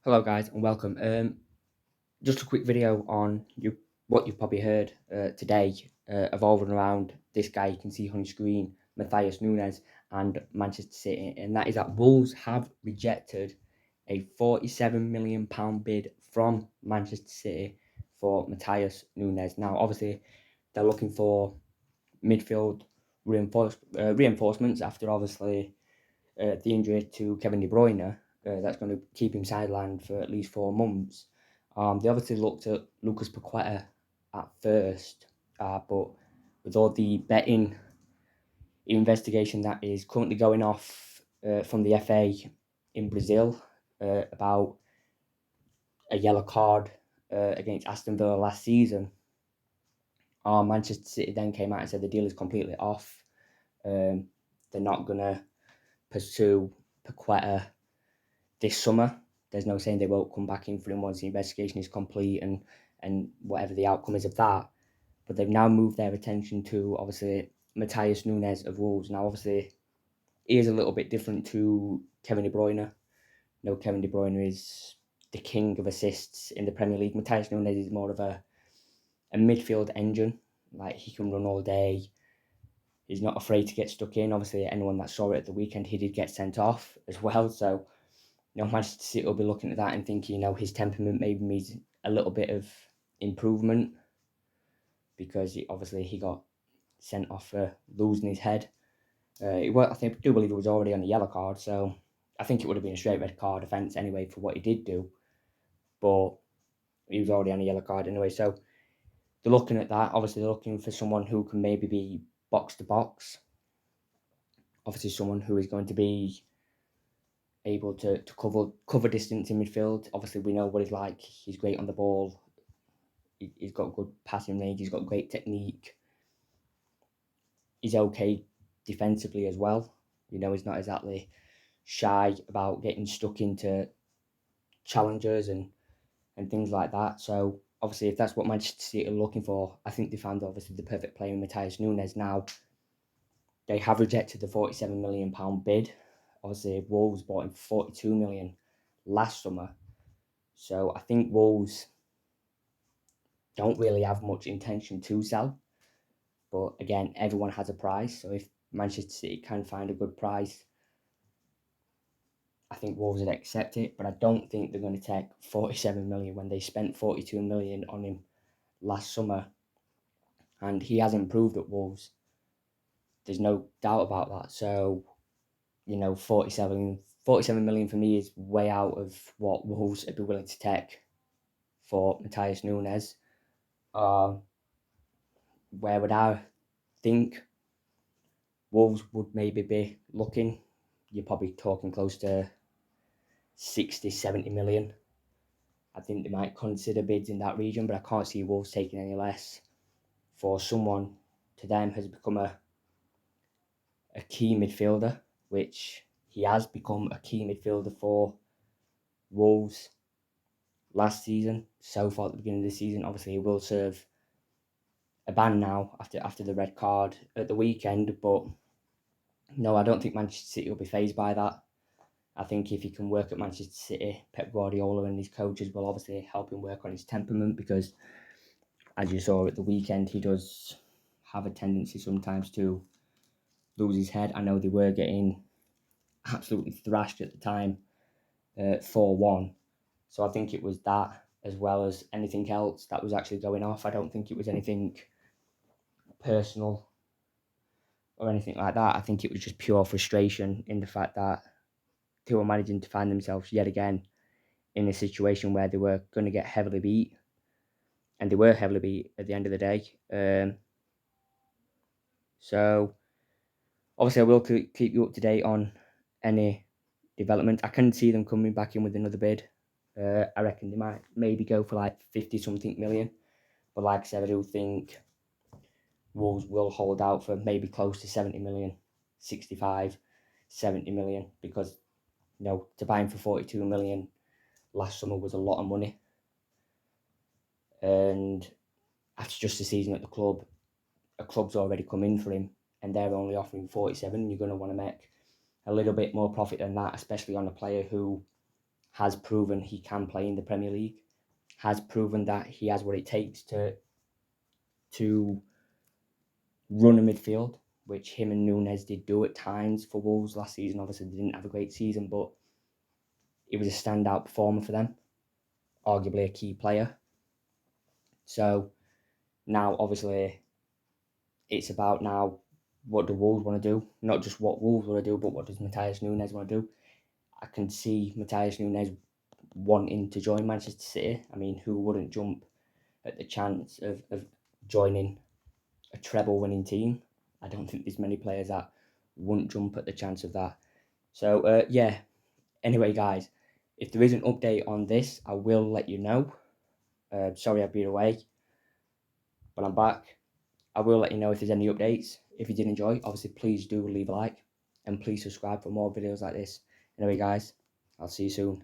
Hello, guys, and welcome. Just a quick video on what you've probably heard today, evolving around this guy you can see on your screen, Matheus Nunes, and Manchester City, and that is that Wolves have rejected a £47 million bid from Manchester City for Matheus Nunes. Now, obviously, they're looking for midfield reinforcements after obviously the injury to Kevin De Bruyne. That's going to keep him sidelined for at least 4 months. They obviously looked at Lucas Paqueta at first, but with all the betting investigation that is currently going off from the FA in Brazil about a yellow card against Aston Villa last season, Manchester City then came out and said the deal is completely off. They're not going to pursue Paqueta this summer. There's no saying they won't come back in for him once the investigation is complete and whatever the outcome is of that. But they've now moved their attention to obviously Matheus Nunes of Wolves. Now, obviously, he is a little bit different to Kevin De Bruyne. Kevin De Bruyne is the king of assists in the Premier League. Matheus Nunes is more of a midfield engine. Like, he can run all day. He's not afraid to get stuck in. Obviously, anyone that saw it at the weekend, he did get sent off as well. So, Manchester City will be looking at that and thinking, his temperament maybe needs a little bit of improvement because he got sent off for losing his head. I do believe it was already on a yellow card, so I think it would have been a straight red card offence anyway for what he did do. But he was already on a yellow card anyway, so they're looking at that. Obviously, they're looking for someone who can maybe be box to box. Obviously, someone who is going to be able to cover distance in midfield. Obviously, we know what he's like. He's great on the ball. He's got good passing range. He's got great technique. He's okay defensively as well. He's not exactly shy about getting stuck into challengers and things like that. So obviously, if that's what Manchester City are looking for, I think they found obviously the perfect player in Matheus Nunes. Now, they have rejected the £47 million bid. Obviously, Wolves bought him for £42 million last summer. So I think Wolves don't really have much intention to sell. But again, everyone has a price. So if Manchester City can find a good price, I think Wolves would accept it. But I don't think they're going to take 47 million when they spent 42 million on him last summer. And he has improved at Wolves. There's no doubt about that. So, 47 million for me is way out of what Wolves would be willing to take for Matheus Nunes. Where would I think Wolves would maybe be looking? You're probably talking close to 60, 70 million. I think they might consider bids in that region, but I can't see Wolves taking any less for someone to them has become a key midfielder, which he has become a key midfielder for Wolves last season. So far at the beginning of the season, obviously he will serve a ban now after the red card at the weekend, but no, I don't think Manchester City will be fazed by that. I think if he can work at Manchester City, Pep Guardiola and his coaches will obviously help him work on his temperament because, as you saw at the weekend, he does have a tendency sometimes to lose his head. I know they were getting absolutely thrashed at the time, 4-1. So I think it was that as well as anything else that was actually going off. I don't think it was anything personal or anything like that. I think it was just pure frustration in the fact that they were managing to find themselves yet again in a situation where they were going to get heavily beat, and they were heavily beat at the end of the day. So obviously I will keep you up to date on any development. I can see them coming back in with another bid. I reckon they might maybe go for like 50 something million, but like I said, I do think Wolves will hold out for maybe close to 70 million, 65, 70 million, because to buy him for 42 million last summer was a lot of money. And after just a season at the club, a club's already come in for him and they're only offering 47. You're going to want to make a little bit more profit than that, especially on a player who has proven he can play in the Premier League, has proven that he has what it takes to run a midfield, which him and Nunes did do at times for Wolves last season. Obviously, they didn't have a great season, but he was a standout performer for them, arguably a key player. So now, obviously, it's about now what do Wolves want to do? Not just what Wolves want to do, but what does Matheus Nunes want to do? I can see Matheus Nunes wanting to join Manchester City. I mean, who wouldn't jump at the chance of joining a treble-winning team? I don't think there's many players that wouldn't jump at the chance of that. So, yeah. Anyway, guys, if there is an update on this, I will let you know. Sorry I've been away, but I'm back. I will let you know if there's any updates. If you did enjoy, obviously, please do leave a like and please subscribe for more videos like this. Anyway, guys, I'll see you soon.